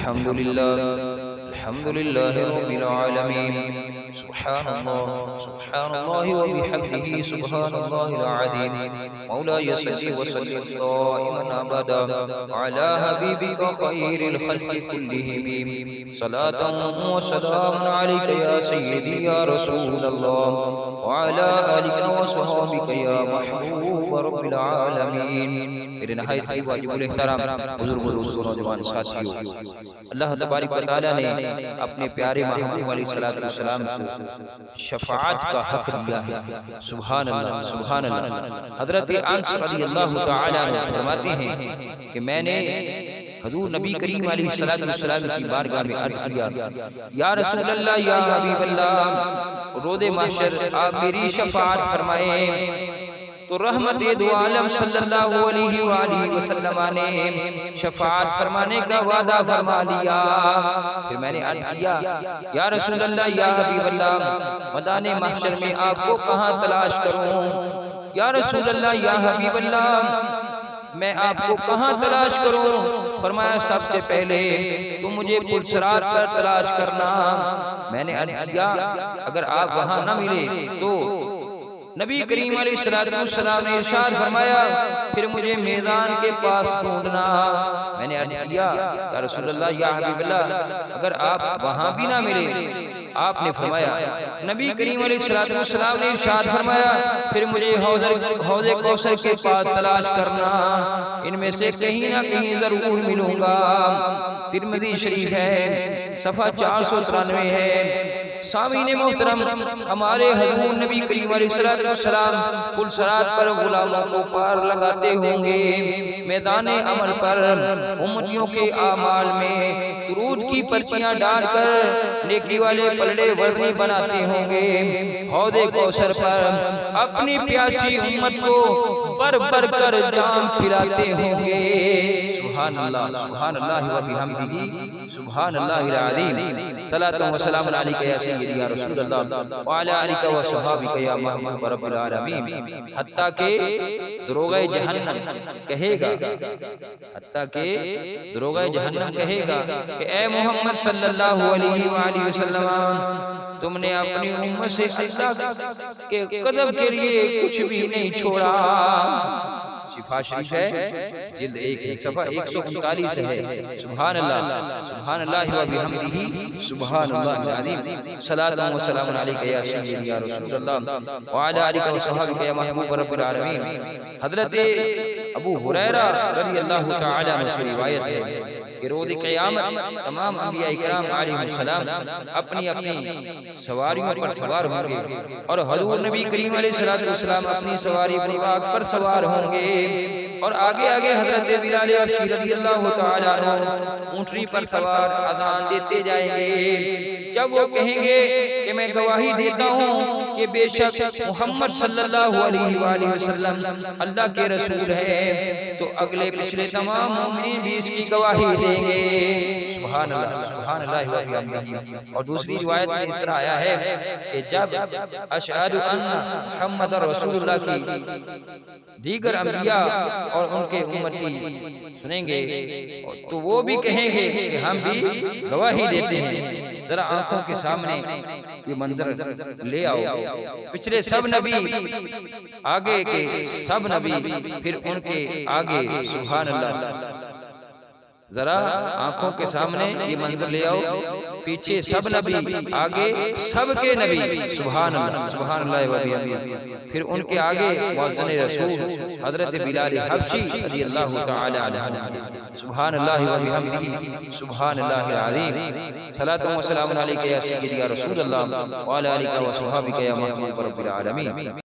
الحمد لله رب العالمين. سبحان الله وبحمده سبحان الله العظيم. مولاي صل وسلم دائما ابدا على حبيبك خير الخلق كلهم. صلاة وسلام عليك يا سيدي يا رسول الله وعلى آلك وصحبك يا محبوب رب العالمین. میرے نہایت ہی واجب الاحترام بزرگوں دوستوں نوجوان ساتھیوں، اللہ تبارک و تعالی نے اپنے پیارے محبوب علیہ السلام کو شفاعت کا حق دیا ہے. سبحان اللہ سبحان اللہ. حضرت انس رضی اللہ تعالی عنہ فرماتے ہیں کہ میں نے حضور نبی کریم علیہ السلام کی بارگاہ میں عرض کیا، یا رسول اللہ یا حبیب اللہ، روز محشر آپ میری شفاعت فرمائیں. تو رحمت دو عالم صلی اللہ علیہ وآلہ وسلم نے شفاعت فرمانے کا وعدہ فرما لیا. پھر میں نے عرض کیا، یا رسول اللہ یا حبیب اللہ، میدان محشر میں آپ کو کہاں تلاش کروں؟ یا رسول اللہ یا حبیب اللہ، میں آپ کو کہاں تلاش کروں؟ فرمایا سب سے پہلے تو مجھے پل صراط پر تلاش کرنا. میں نے عرض کیا، اگر آپ وہاں نہ ملے تو نبی کریم علیہ السلام نے ارشاد فرمایا پھر مجھے میدان کے پاس ڈھونڈنا. میں نے عرض کیا، یا رسول اللہ یا حبیب اللہ، اگر آپ وہاں بھی نہ ملے، آپ نے فرمایا نبی کریم علیہ السلام نے ارشاد فرمایا پھر مجھے حوض کوثر کے پاس تلاش کرنا. ان میں سے کہیں نہ کہیں ضرور ملوں گا. ترمذی شریف ہے، صفحہ 493 ہے. سامعین محترم، ہمارے حضور نبی کریم علیہ السلام پل صراط پر غلاموں کو پار لگاتے ہوں گے. میدان عمل پر امتیوں کے اعمال میں درود کی پرچیاں ڈال کر نیکی والے پلڑے ورنی بناتے ہوں گے. حوض کوثر پر اپنی پیاسی امت کو بھر بھر کر جام پلاتے ہوں گے. سبحان اللہ سبحان اللہ و بحمدہ سبحان اللہ العظیم. صلاۃ و سلام علیک یا سیدی یا رسول اللہ وعلی آلک و صحابک یا محبوب رب العالمین. حتیٰ کہ دروغہ جہنم کہے گا، حتیٰ کہ دروغہ جہنم کہے گا کہ اے محمد صلی اللہ علیہ وآلہ وسلم، تم نے اپنی امت سے اللہ کے قدم کے لیے کچھ بھی نہیں چھوڑا. شفا شریف ہے، جلد 1 صفحہ 139 ہے. سبحان اللہ سبحان اللہ و بحمدہ سبحان اللہ العظیم. صلاۃ و سلام علیک یا سیدی یا رسول اللہ وعلی آلک و صحابک یا محبوب رب العالمین. حضرت ابو ہریرہ رضی اللہ تعالی عنہ سے روایت ہے کہ روز قیامت تمام انبیاء کرام علیہ السلام اپنی اپنی سواریوں پر سوار ہوں گے اور حضور نبی کریم علیہ السلام اپنی سواری براق پر سوار ہوں گے اور آگے آگے حضرت بلال حبشی رضی اللہ تعالی عنہ اونٹنی پر سوار اذان دیتے جائیں گے. جب وہ کہیں گے کہ میں گواہی دیتا ہوں کہ بے شک محمد صلی اللہ علیہ وآلہ وسلم اللہ کے رسول ہے، تو اگلے پچھلے تمام مومنین بھی اس کی گواہی دیں گے. سبحان اللہ سبحان اللہ و بحمدہ. اور دوسری روایت میں اس طرح آیا ہے کہ جب اشہد ان محمد رسول اللہ کی دیگر انبیاء اور ان کے امتی سنیں گے تو وہ بھی کہیں گے کہ ہم بھی گواہی دیتے ہیں. ذرا آنکھوں کے سامنے یہ منظر لے آؤ. پچھلے سب نبی، آگے کے سب نبی، پھر ان کے آگے. سبحان اللہ. ذرا آنکھوں کے سامنے یہ منظر لے آؤ. پیچھے سب نبی، آگے سب کے نبی. سبحان اللہ سبحان اللہ و بحمدہ. پھر ان کے آگے مؤذن رسول حضرت بلال حبشی رضی اللہ تعالی عنہ. سبحان اللہ و بحمدہ سبحان اللہ العظیم. صلاۃ و سلام علیک یا سیدی یا رسول اللہ وعلی آلک و صحابک یا محبوب رب العالمین.